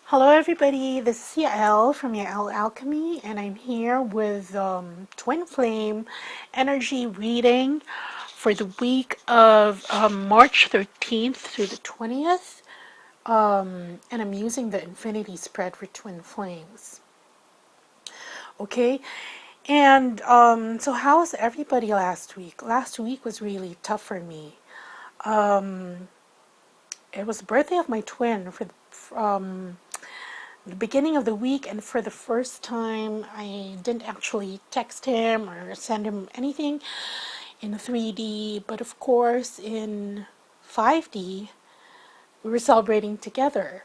Hello everybody, this is Yael from Yael Alchemy, and I'm here with Twin Flame energy reading for the week of March 13th through the 20th, and I'm using the Infinity Spread for Twin Flames. Okay, and so how was everybody last week? Last week was really tough for me. It was the birthday of my twin for the beginning of the week, and for the first time I didn't actually text him or send him anything in 3D, but of course in 5D we were celebrating together.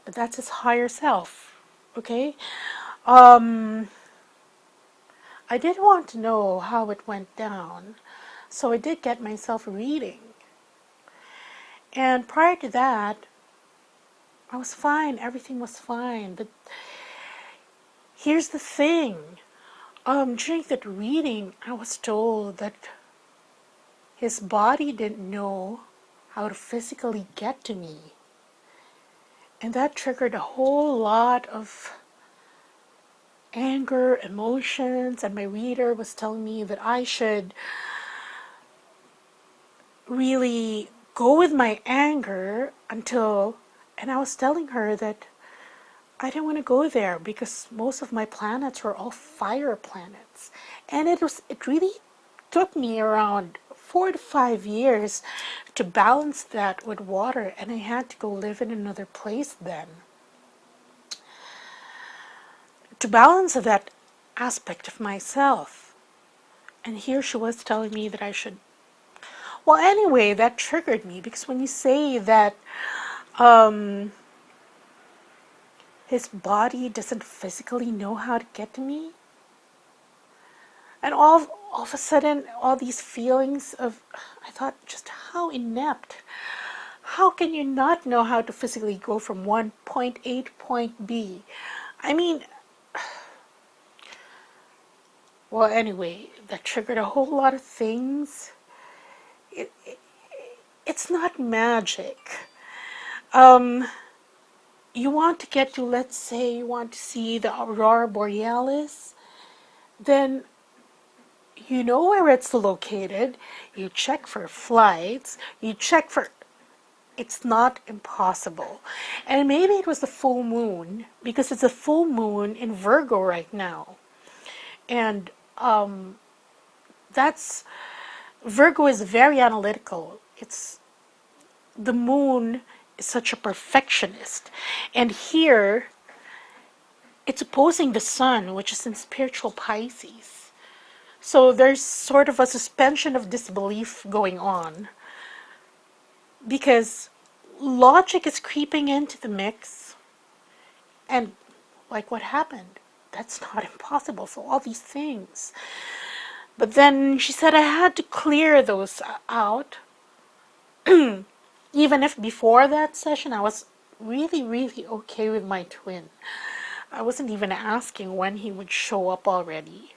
But that's his higher self. Okay, I did want to know how it went down, so I did get myself a reading, and prior to that I was fine, everything was fine. But here's the thing. During that reading, I was told that his body didn't know how to physically get to me. And that triggered a whole lot of anger, emotions, and my reader was telling me that I should really go with my anger until, and I was telling her that I didn't want to go there because most of my planets were all fire planets. And it really took me around 4 to 5 years to balance that with water, and I had to go live in another place then to balance that aspect of myself. And here she was telling me that I should, well, anyway, that triggered me because when you say that his body doesn't physically know how to get to me, and all of a sudden, all these feelings of, I thought, just how inept. How can you not know how to physically go from one point A to point B? I mean, well, anyway, that triggered a whole lot of things. It's not magic. You want to get to, let's say, you want to see the aurora borealis, then you know where it's located, you check for flights, you check for, it's not impossible. And maybe it was the full moon, because it's a full moon in Virgo right now. And that's, Virgo is very analytical. It's, the moon is such a perfectionist. And here, it's opposing the sun, which is in spiritual Pisces. So there's sort of a suspension of disbelief going on, because logic is creeping into the mix, and like what happened, that's not impossible, so all these things. But then she said I had to clear those out. Even if before that session I was really okay with my twin. I wasn't even asking when he would show up already.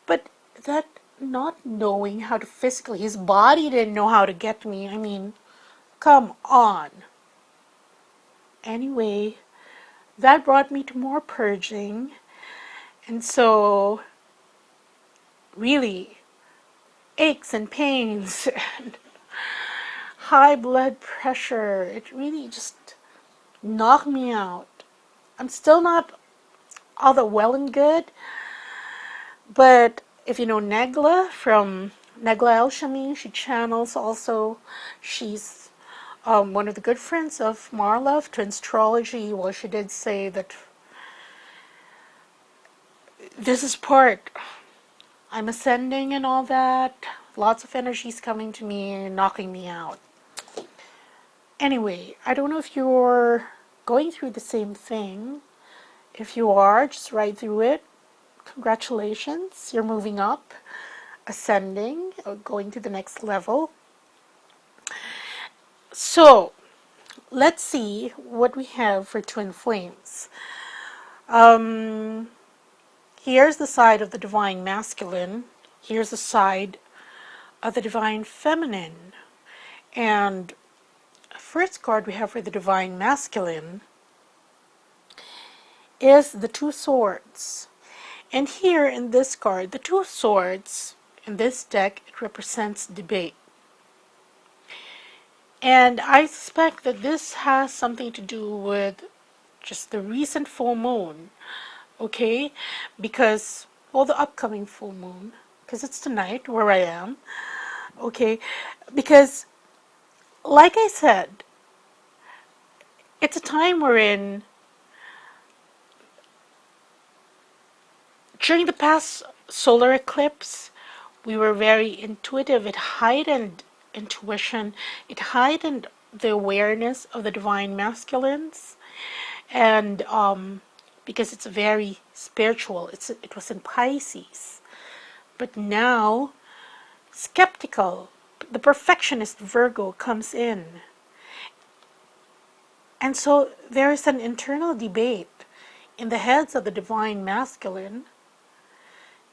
But that not knowing how to physically, his body didn't know how to get me. I mean, come on. Anyway, that brought me to more purging. And so, really, aches and pains and high blood pressure, it really just knocked me out. I'm still not all that well and good, but if you know Negla from Negla Alchemy, she channels also. She's one of the good friends of Marlove to astrology. Well, she did say that this is part, I'm ascending and all that. Lots of energies coming to me and knocking me out. Anyway, I don't know if you're going through the same thing. If you are, just ride through it. Congratulations, you're moving up, ascending, or going to the next level. So, let's see what we have for twin flames. Here's the side of the divine masculine. Here's the side of the divine feminine. And first card we have for the Divine Masculine is the Two Swords. And here in this card, the Two Swords, in this deck, it represents debate. And I suspect that this has something to do with just the recent full moon, okay? Because, well, the upcoming full moon, because it's tonight where I am, okay? Because, like I said, it's a time wherein, during the past solar eclipse, we were very intuitive. It heightened intuition. It heightened the awareness of the divine masculines. And because it's very spiritual, it was in Pisces. But now, skeptical, the perfectionist Virgo comes in. And so there is an internal debate in the heads of the divine masculine,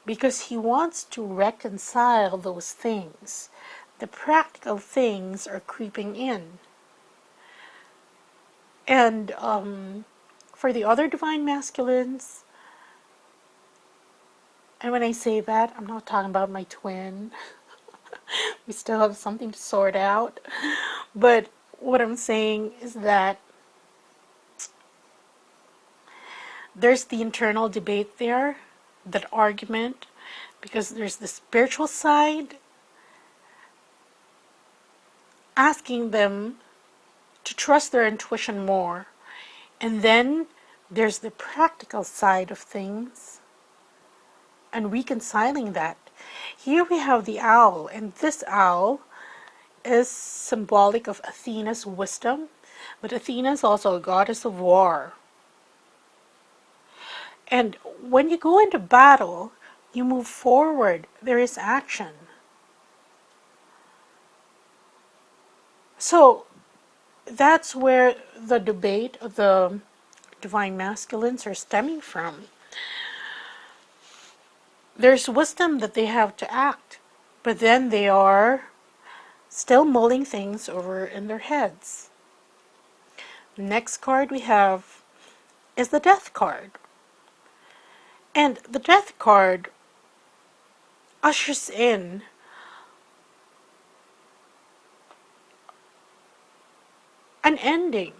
because he wants to reconcile those things. The practical things are creeping in. And for the other divine masculines, and when I say that, I'm not talking about my twin. We still have something to sort out. But what I'm saying is that there's the internal debate there, that argument, because there's the spiritual side asking them to trust their intuition more. And then there's the practical side of things and reconciling that. Here we have the owl, and this owl is symbolic of Athena's wisdom, but Athena is also a goddess of war. And when you go into battle, you move forward, there is action. So that's where the debate of the divine masculines are stemming from. There's wisdom that they have to act, but then they are still mulling things over in their heads. The next card we have is the Death card. And the Death card ushers in an ending.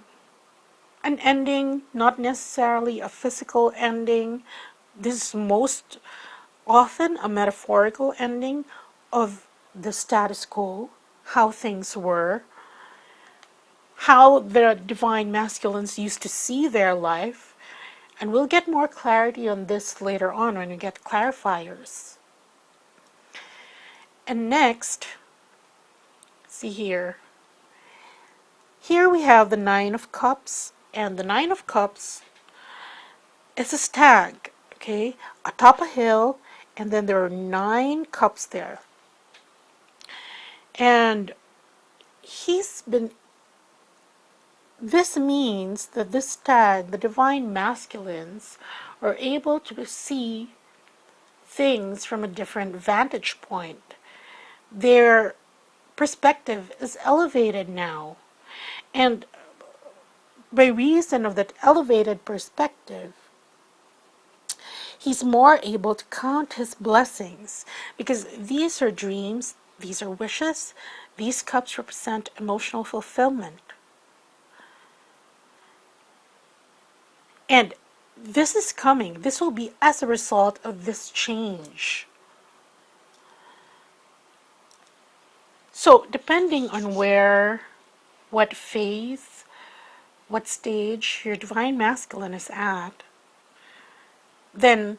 An ending, not necessarily a physical ending. This is most often a metaphorical ending of the status quo, how things were, how the divine masculines used to see their life. And we'll get more clarity on this later on when we get clarifiers. And next, see here. Here we have the Nine of Cups, and the Nine of Cups is a stag, okay, atop a hill, and then there are 9 cups there. And this means that this stag, the divine masculines, are able to see things from a different vantage point. Their perspective is elevated now. And by reason of that elevated perspective, he's more able to count his blessings, because these are dreams, these are wishes, these cups represent emotional fulfillment. And this is coming. This will be as a result of this change. So, depending on where, what phase, what stage your divine masculine is at, then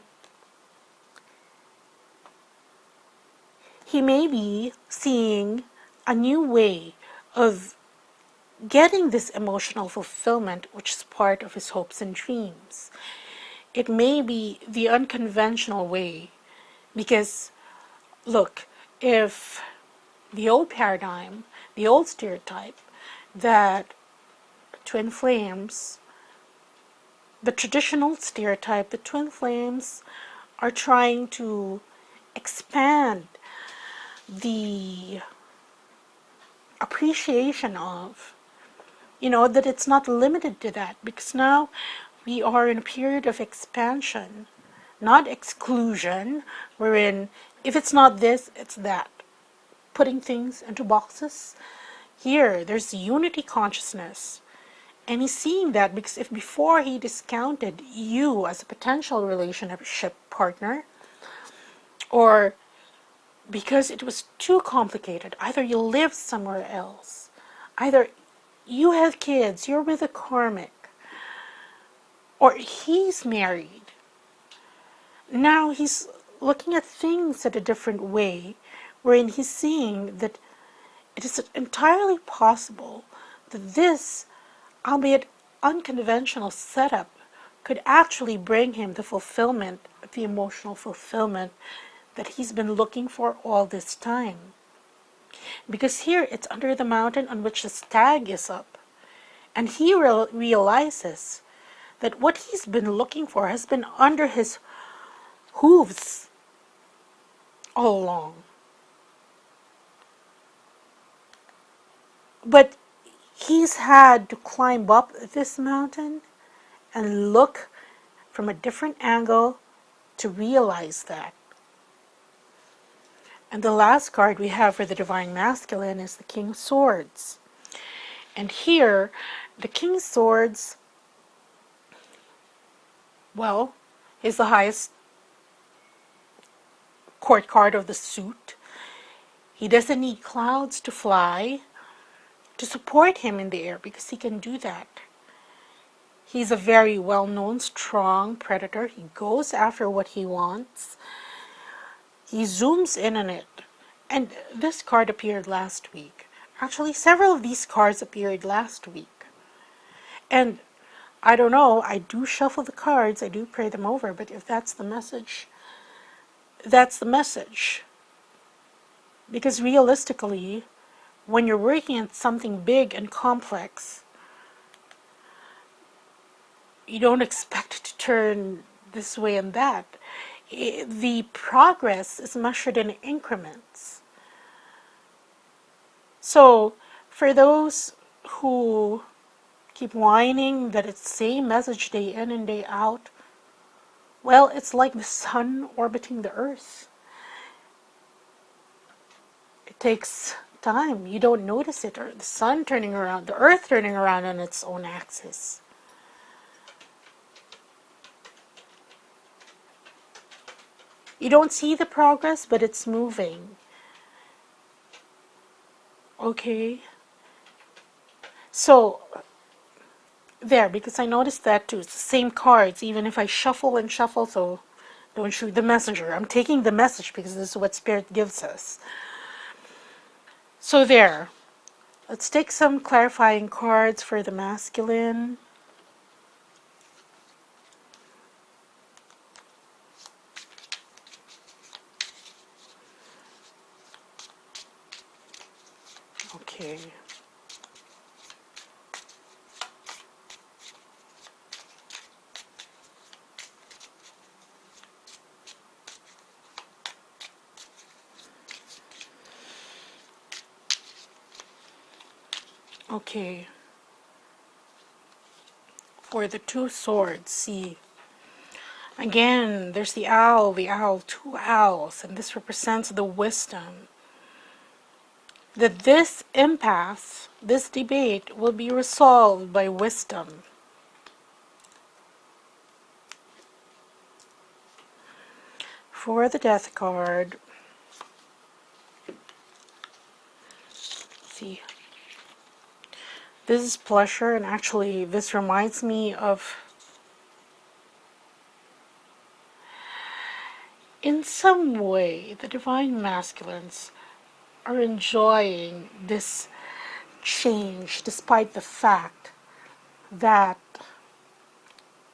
he may be seeing a new way of getting this emotional fulfillment, which is part of his hopes and dreams. It may be the unconventional way, because, look, if the old paradigm, the old stereotype, that twin flames, the traditional stereotype, the twin flames are trying to expand the appreciation of that it's not limited to that, because now we are in a period of expansion, not exclusion, wherein if it's not this, it's that. Putting things into boxes. Here, there's unity consciousness. And he's seeing that because if before he discounted you as a potential relationship partner, or because it was too complicated, either you live somewhere else, either you have kids, you're with a karmic, or he's married. Now he's looking at things at a different way, wherein he's seeing that it is entirely possible that this, albeit unconventional setup, could actually bring him the fulfillment, the emotional fulfillment that he's been looking for all this time. Because here it's under the mountain on which the stag is up. And he realizes that what he's been looking for has been under his hooves all along. But he's had to climb up this mountain and look from a different angle to realize that. And the last card we have for the Divine Masculine is the King of Swords. And here, the King of Swords, well, is the highest court card of the suit. He doesn't need clouds to fly to support him in the air, because he can do that. He's a very well-known, strong predator. He goes after what he wants. He zooms in on it. And this card appeared last week. Actually, several of these cards appeared last week. And I don't know, I do shuffle the cards, I do pray them over, but if that's the message, that's the message. Because realistically, when you're working at something big and complex, you don't expect it to turn this way and that. The progress is measured in increments. So, for those who keep whining that it's the same message day in and day out, well, it's like the sun orbiting the earth. It takes time. You don't notice it, or the sun turning around, the earth turning around on its own axis. You don't see the progress, but it's moving. Okay? So, there, because I noticed that too. It's the same cards, even if I shuffle and shuffle, so don't shoot the messenger. I'm taking the message because this is what Spirit gives us. So there. Let's take some clarifying cards for the masculine. Okay. Okay. For the two swords, see. Again, there's the owl, two owls, and this represents the wisdom. That this impasse, this debate, will be resolved by wisdom. For the death card, see, this is pleasure, and actually this reminds me of, in some way, the Divine Masculines are enjoying this change despite the fact that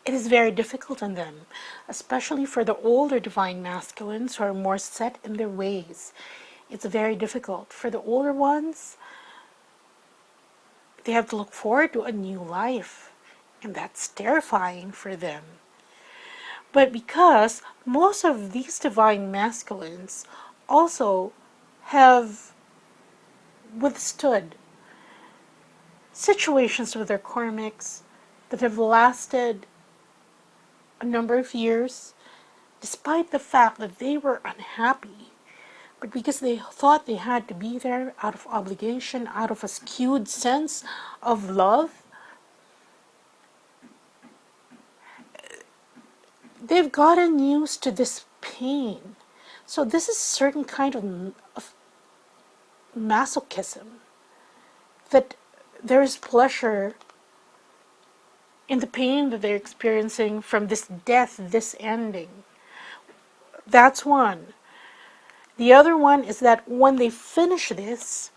it is very difficult on them, especially for the older Divine Masculines who are more set in their ways. It's very difficult. For the older ones, they have to look forward to a new life, and that's terrifying for them. But because most of these Divine Masculines also have withstood situations with their karmics that have lasted a number of years, despite the fact that they were unhappy. But because they thought they had to be there out of obligation, out of a skewed sense of love, they've gotten used to this pain. So this is a certain kind of masochism, that there is pleasure in the pain that they're experiencing from this death, this ending. That's one. The other one is that when they finish this,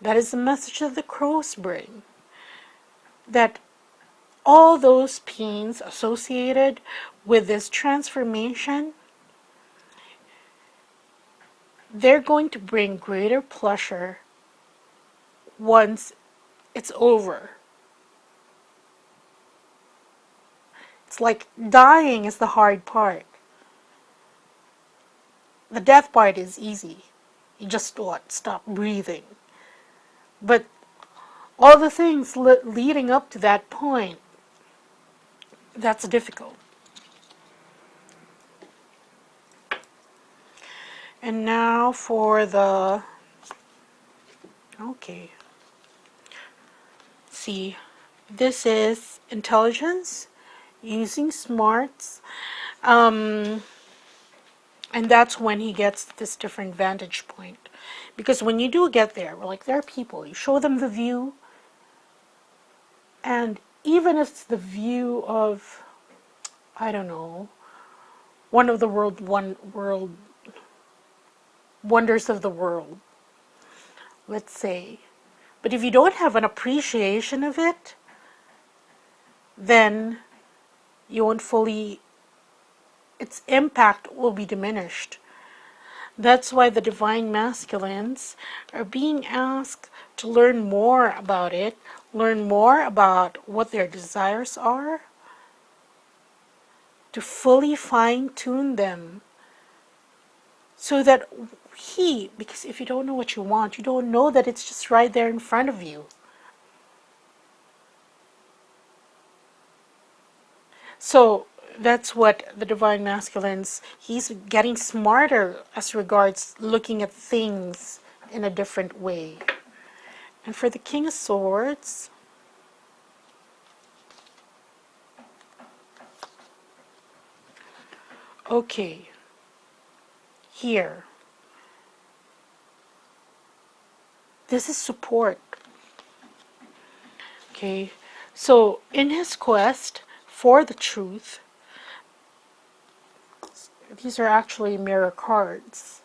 that is the message that the crows bring, that all those pains associated with this transformation, they're going to bring greater pleasure once it's over. It's like dying is the hard part. The death part is easy. You just stop breathing. But all the things leading up to that point, that's difficult. And now for the, okay. See, this is intelligence, using smarts, and that's when he gets this different vantage point. Because when you do get there, there are people, you show them the view, and even if it's the view of, I don't know, one of the world wonders of the world, let's say. But if you don't have an appreciation of it, then you won't fully, its impact will be diminished. That's why the divine masculines are being asked to learn more about it, learn more about what their desires are, to fully fine-tune them, so that because if you don't know what you want, you don't know that it's just right there in front of you. So that's what the divine masculines, he's getting smarter as regards looking at things in a different way. And for the King of Swords, okay, here, this is support. Okay, so in his quest for the truth, these are actually mirror cards.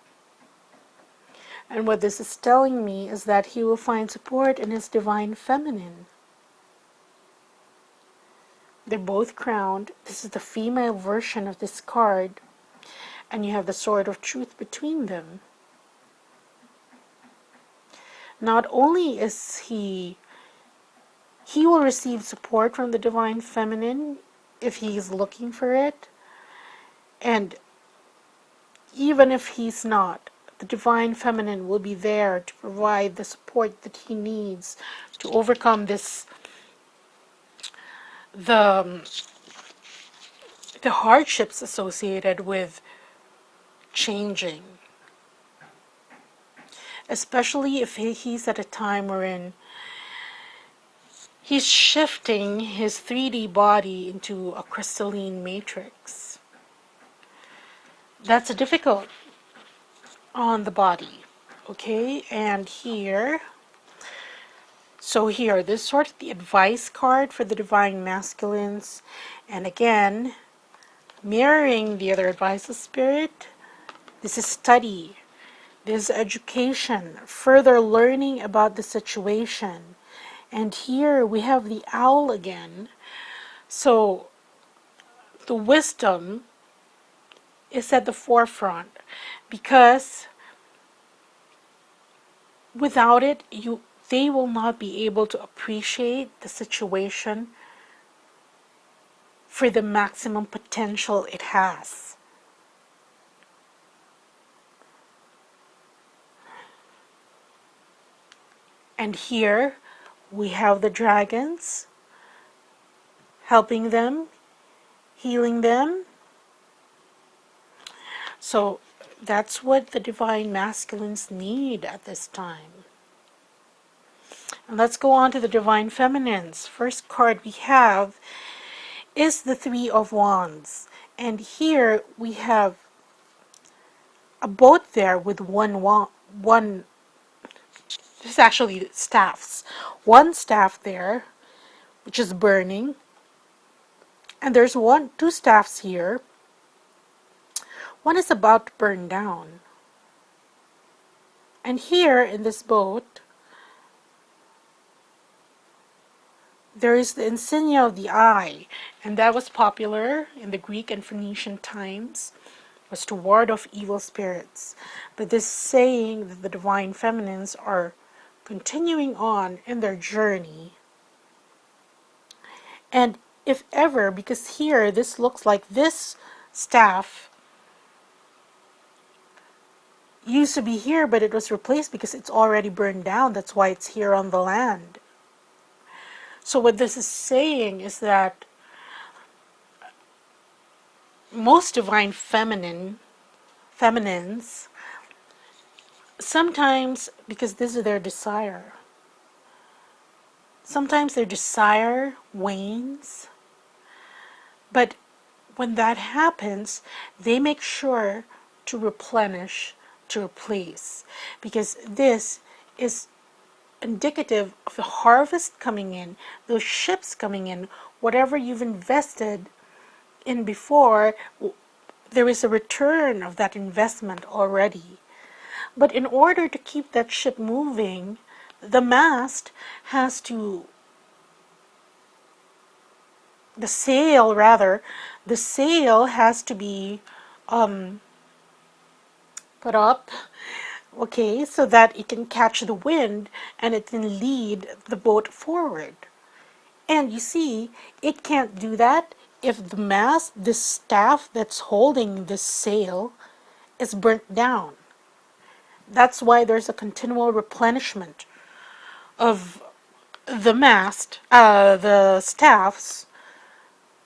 And what this is telling me is that he will find support in his divine feminine. They're both crowned. This is the female version of this card. And you have the sword of truth between them. Not only is he will receive support from the divine feminine if he is looking for it. And even if he's not, the divine feminine will be there to provide the support that he needs to overcome this, the hardships associated with changing. Especially if he's at a time wherein he's shifting his 3D body into a crystalline matrix. That's difficult on the body. Okay, and here, so here, this is sort of the advice card for the divine masculines. And again, mirroring the other advice of spirit, this is study. This is education, further learning about the situation. And here we have the owl again. So the wisdom is at the forefront, because without it, they will not be able to appreciate the situation for the maximum potential it has. And here We have the dragons helping them, healing them. So that's what the divine masculines need at this time. And let's go on to the divine feminines. First card we have is the Three of Wands. And here we have a boat there with one, this is actually staffs. One staff there, which is burning. And there's two staffs here. One is about to burn down. And here in this boat, there is the insignia of the eye, and that was popular in the Greek and Phoenician times, was to ward off evil spirits. But this saying that the divine feminines are continuing on in their journey. And if ever, because here this looks like this staff used to be here, but it was replaced because it's already burned down. That's why it's here on the land. So what this is saying is that most divine feminines, sometimes, because this is their desire, sometimes their desire wanes, but when that happens, they make sure to replenish, to replace, because this is indicative of the harvest coming in, those ships coming in, whatever you've invested in before, there is a return of that investment already. But in order to keep that ship moving, the mast has to, the sail has to be put up, okay, so that it can catch the wind and it can lead the boat forward. And you see, it can't do that if the mast, this staff that's holding this sail, is burnt down. That's why there's a continual replenishment of the mast, the staffs,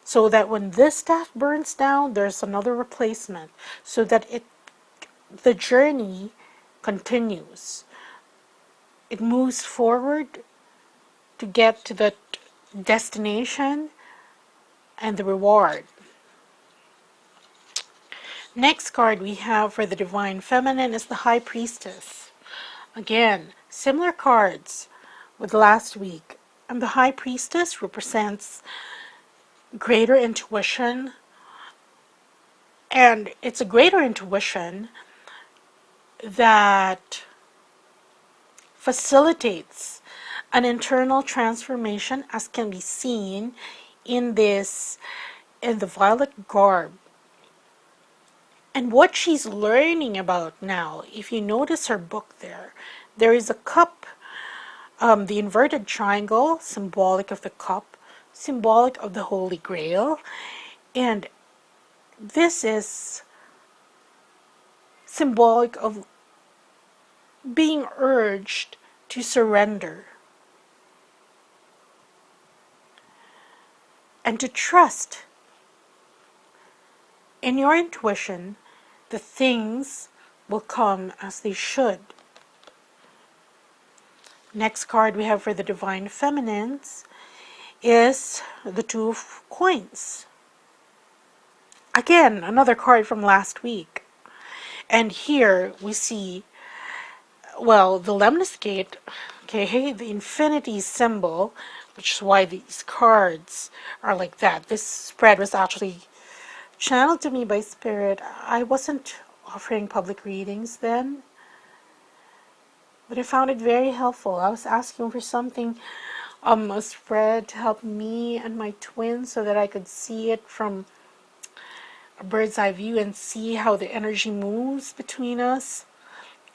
so that when this staff burns down, there's another replacement, so that the journey continues. It moves forward to get to the destination and the reward. Next card we have for the divine feminine is the High Priestess. Again, similar cards with last week. And the High Priestess represents greater intuition, and it's a greater intuition that facilitates an internal transformation, as can be seen in the violet garb. And what she's learning about now, if you notice her book there is a cup, the inverted triangle, symbolic of the cup, symbolic of the Holy Grail, and this is symbolic of being urged to surrender and to trust in your intuition. The things will come as they should. Next card we have for the divine feminines is the Two of Coins. Again, another card from last week. And here we see, well, the lemniscate, okay, the infinity symbol, which is why these cards are like that. This spread was actually channeled to me by Spirit. I wasn't offering public readings then, but I found it very helpful. I was asking for something, a spread to help me and my twin so that I could see it from a bird's eye view and see how the energy moves between us.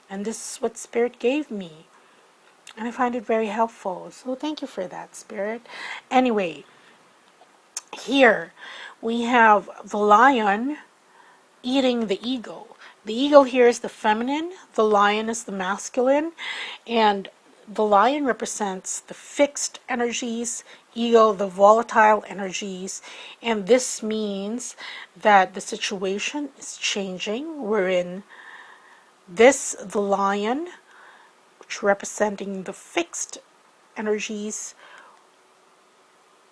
And this is what Spirit gave me. And I find it very helpful. So thank you for that, Spirit. Anyway, here we have the lion eating the eagle. The eagle here is the feminine, the lion is the masculine, and the lion represents the fixed energies, ego, the volatile energies, and this means that the situation is changing, wherein the lion, which representing the fixed energies,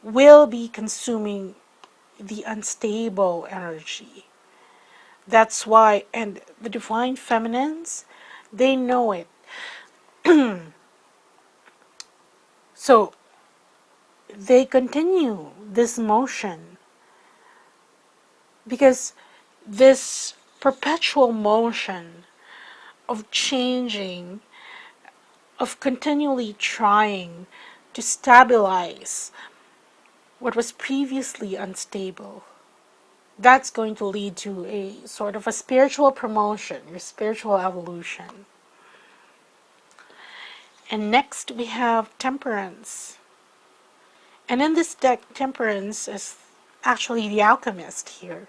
will be consuming the unstable energy. That's why, and the divine feminines, they know it. So they continue this motion because this perpetual motion of changing, of continually trying to stabilize what was previously unstable, that's going to lead to a sort of a spiritual promotion, your spiritual evolution. And next we have Temperance. And in this deck, Temperance is actually the alchemist here.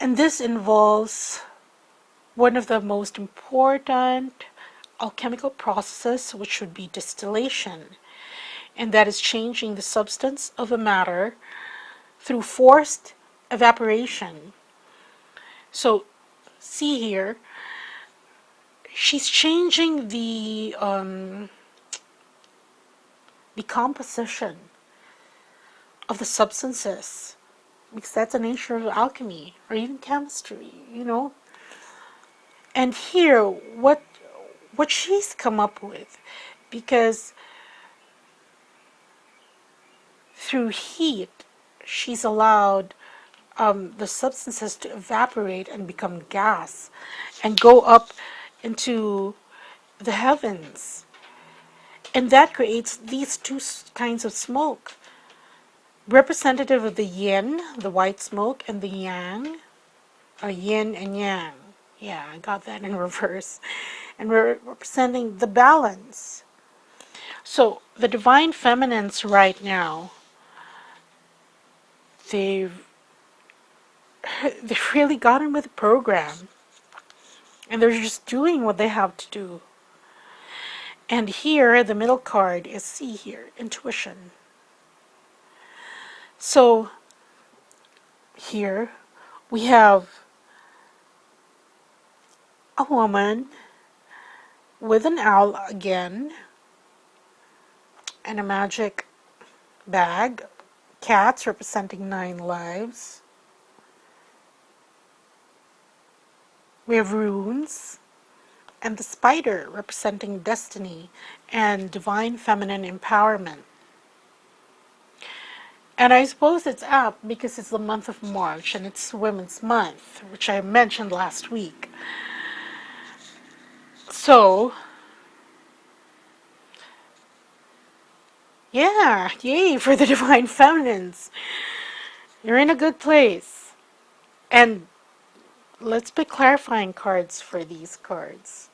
And this involves one of the most important alchemical processes, which would be distillation. And that is changing the substance of a matter through forced evaporation. So, see here, she's changing the composition of the substances, because that's the nature of alchemy or even chemistry, you know. And here, what she's come up with, because through heat, she's allowed the substances to evaporate and become gas and go up into the heavens. And that creates these two kinds of smoke, representative of the yin, the white smoke, and the yang, yin and yang. Yeah, I got that in reverse. And we're representing the balance. So the divine feminines right now, they've really gotten with the program, and they're just doing what they have to do. And here, the middle card is, see here, intuition. So here we have a woman with an owl again, and a magic bag, cats representing 9 lives. We have runes, and the spider representing destiny and divine feminine empowerment. And I suppose it's apt because it's the month of March and it's Women's Month, which I mentioned last week. So, yeah, yay for the divine feminines. You're in a good place. And let's pick clarifying cards for these cards.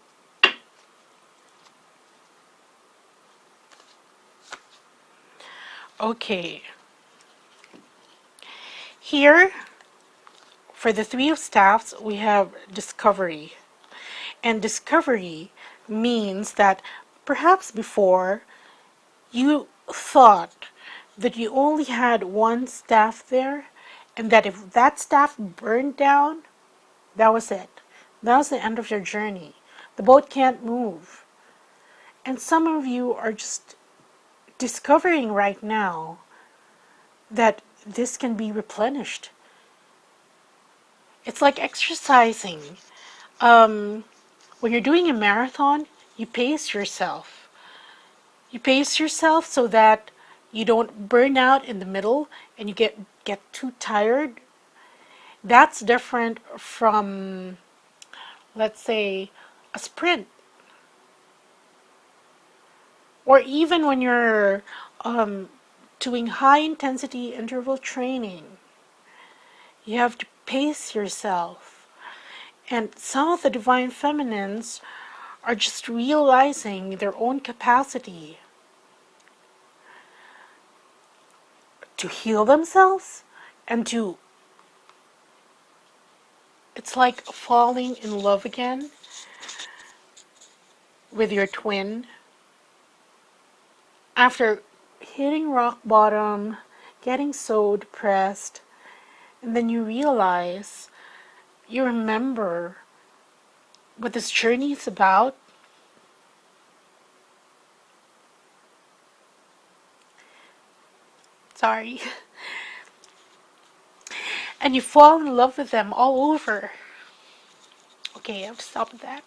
Okay. Here, for the Three of Staffs, we have discovery. And discovery means that perhaps before you thought that you only had one staff there, and that if that staff burned down, that was it. That was the end of your journey. The boat can't move. And some of you are just discovering right now that this can be replenished. It's like exercising. When you're doing a marathon, you pace yourself. You pace yourself so that you don't burn out in the middle and you get too tired. That's different from, let's say, a sprint. Or even when you're doing high intensity interval training, you have to pace yourself. And some of the divine feminines are just realizing their own capacity to heal themselves and to, it's like falling in love again. with your twin after hitting rock bottom, getting so depressed, and then you realize, you remember what this journey is about. Sorry. And you fall in love with them all over. Okay, I'll stop with that.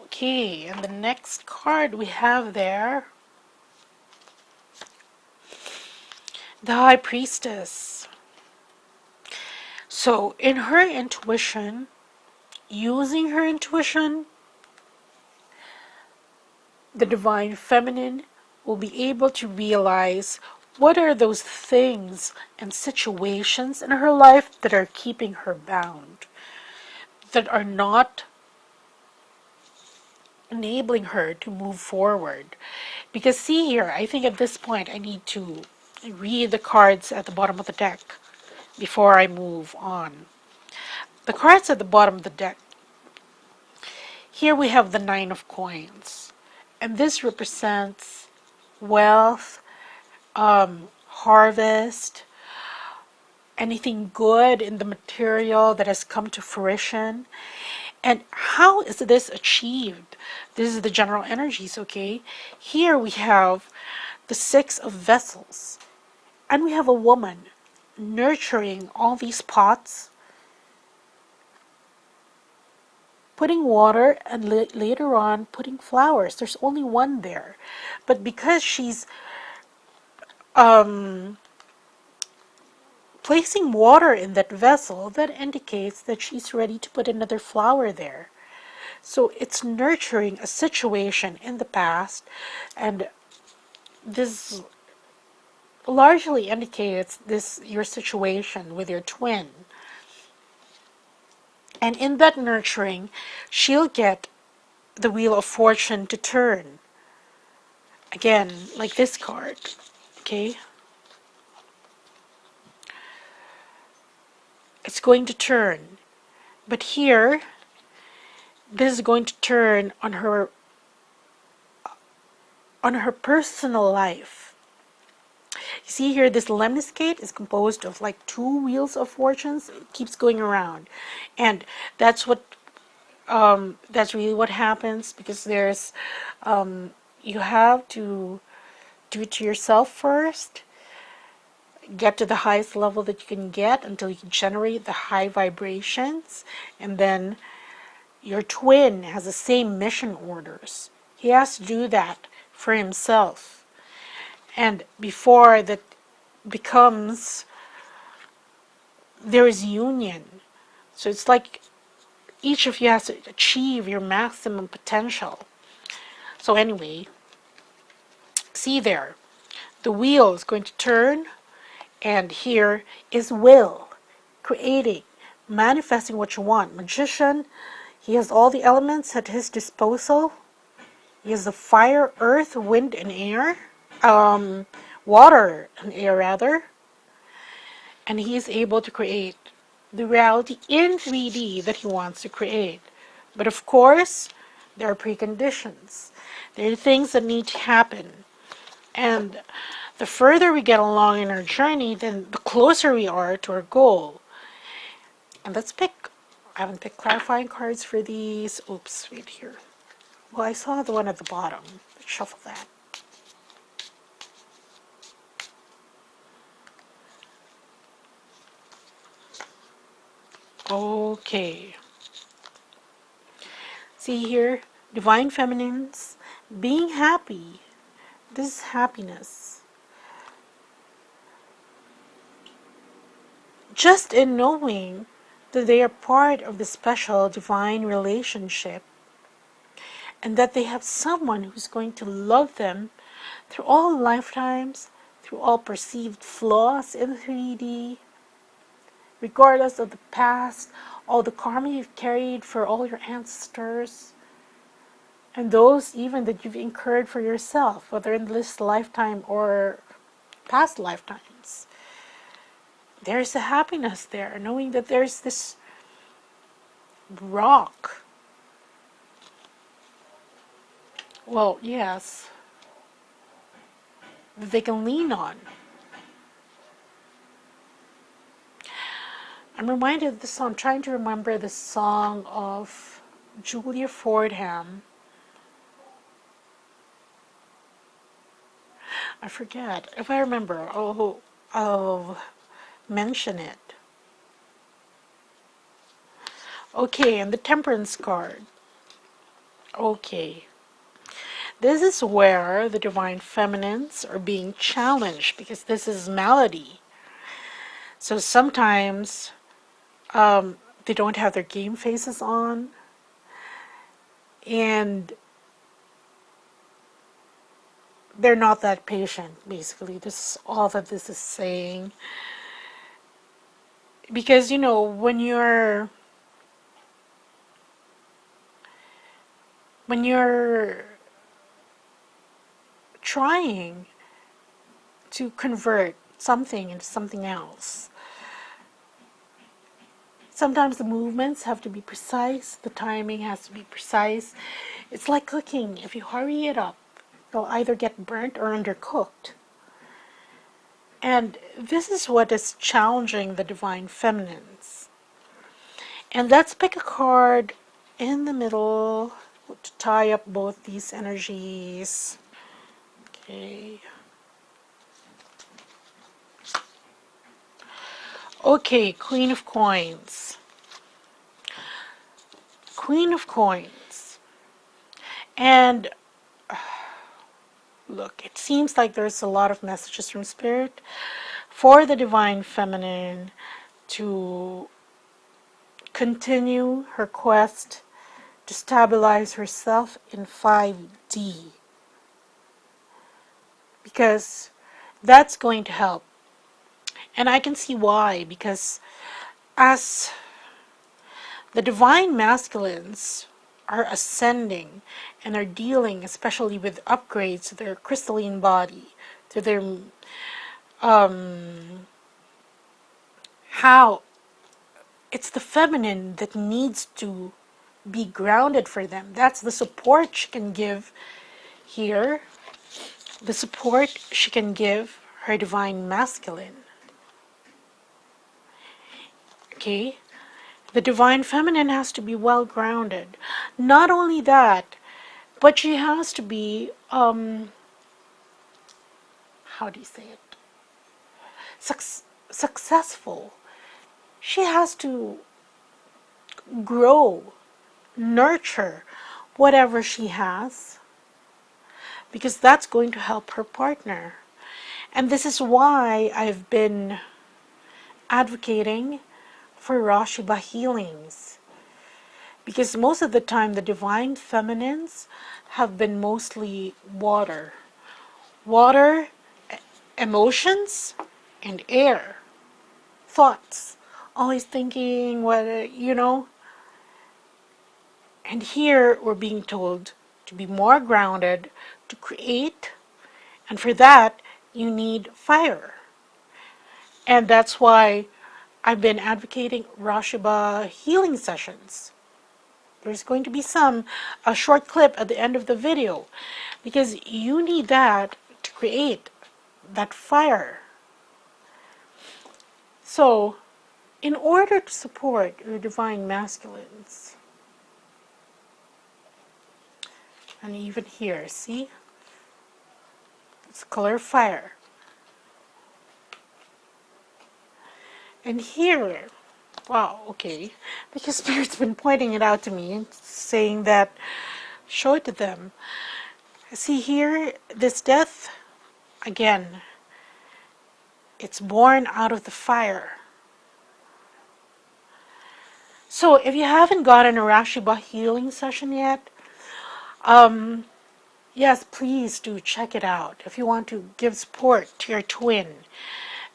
Okay, and the next card we have there, the High Priestess. So, in her intuition, using her intuition, the Divine Feminine will be able to realize what are those things and situations in her life that are keeping her bound, that are not enabling her to move forward. Because see here, I think at this point I need to read the cards at the bottom of the deck before I move on. The cards at the bottom of the deck. Here we have the Nine of Coins. And this represents wealth, harvest, anything good in the material that has come to fruition. And how is this achieved? This is the general energies, okay? Here we have the Six of Vessels. And we have a woman nurturing all these pots, putting water, and later on putting flowers. There's only one there. But because she's placing water in that vessel, that indicates that she's ready to put another flower there. So it's nurturing a situation in the past, and this largely indicates this your situation with your twin. And in that nurturing, she'll get the Wheel of Fortune to turn. Again, like this card, okay? It's going to turn. But here, this is going to turn on her personal life. You see here, this lemniscate is composed of like two wheels of fortunes. It keeps going around, and that's that's really what happens, because there's you have to do it to yourself first, get to the highest level that you can get until you can generate the high vibrations, and then your twin has the same mission orders. He has to do that for himself. And before that becomes, there is union. So it's like each of you has to achieve your maximum potential. So anyway, see there, the wheel is going to turn, and here is will, creating, manifesting what you want. Magician, he has all the elements at his disposal. He has the fire, earth, wind, and air. Water and air rather. And he is able to create the reality in 3D that he wants to create. But of course, there are preconditions. There are things that need to happen. And the further we get along in our journey, then the closer we are to our goal. And let's pick, I haven't picked clarifying cards for these. Oops, wait here. Well, I saw the one at the bottom. Let's shuffle that. Okay. See here, Divine Feminines, being happy. This is happiness. Just in knowing that they are part of the special divine relationship, and that they have someone who's going to love them through all lifetimes, through all perceived flaws in 3D, regardless of the past, all the karma you've carried for all your ancestors, and those even that you've incurred for yourself, whether in this lifetime or past lifetimes. There's a happiness there, knowing that there's this rock Well, yes, that they can lean on. I'm reminded of this song, I'm trying to remember the song of Julia Fordham. I forget. If I remember, I'll mention it. Okay, and the Temperance card. Okay. This is where the divine feminines are being challenged because this is melody. So sometimes they don't have their game faces on, and they're not that patient, basically. This is all that this is saying. Because, you know, when you're trying to convert something into something else, sometimes the movements have to be precise, the timing has to be precise. It's like cooking. If you hurry it up, you'll either get burnt or undercooked. And this is what is challenging the divine feminines. And let's pick a card in the middle to tie up both these energies. Okay. Okay, Queen of Coins. Queen of Coins. And look, it seems like there's a lot of messages from Spirit for the divine feminine to continue her quest to stabilize herself in 5D. Because that's going to help. And I can see why, because as the divine masculines are ascending and are dealing especially with upgrades to their crystalline body, to their how it's the feminine that needs to be grounded for them. That's the support she can give here, the support she can give her divine masculine. Okay? The divine feminine has to be well grounded. Not only that, but she has to be, how do you say it? Successful. She has to grow, nurture whatever she has, because that's going to help her partner. And this is why I've been advocating for RASHEEBA healings. Because most of the time the divine feminines have been mostly water. Water, emotions, and air. Thoughts. Always thinking what, you know. And here we're being told to be more grounded, to create, and for that you need fire. And that's why I've been advocating RASHEEBA healing sessions. There's going to be a short clip at the end of the video, because you need that to create that fire. So, in order to support your divine masculines, and even here, see? It's color fire. And here, wow, okay, because Spirit's been pointing it out to me and saying that, show it to them. See here, this death, again, it's born out of the fire. So if you haven't gotten a RASHEEBA healing session yet, yes, please do check it out. If you want to give support to your twin,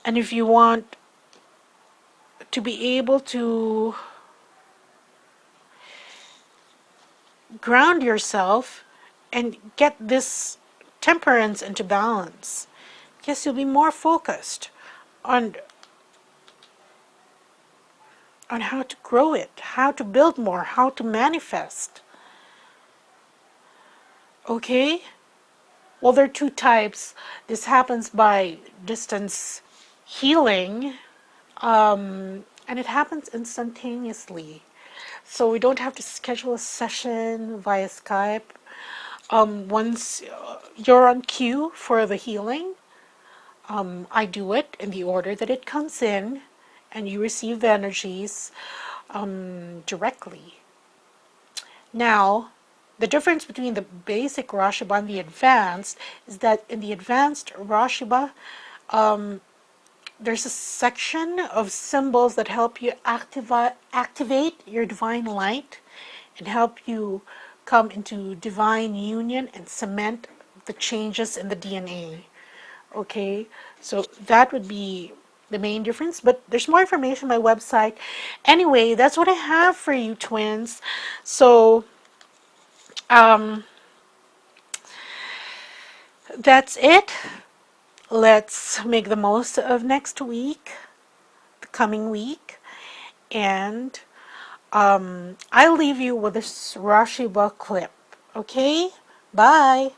and if you want to be able to ground yourself and get this temperance into balance, yes, you'll be more focused on how to grow it, how to build more, how to manifest. Okay? Well, there are two types. This happens by distance healing, and it happens instantaneously. So we don't have to schedule a session via Skype. Once you're on cue for the healing, I do it in the order that it comes in, and you receive the energies directly. Now, the difference between the basic RASHEEBA and the advanced is that in the advanced RASHEEBA, there's a section of symbols that help you activate your divine light and help you come into divine union and cement the changes in the DNA. Okay, so that would be the main difference, but there's more information on my website. Anyway, that's what I have for you, twins. So, that's it. Let's make the most of next week, the coming week, and I'll leave you with this RASHEEBA clip. Okay? Bye.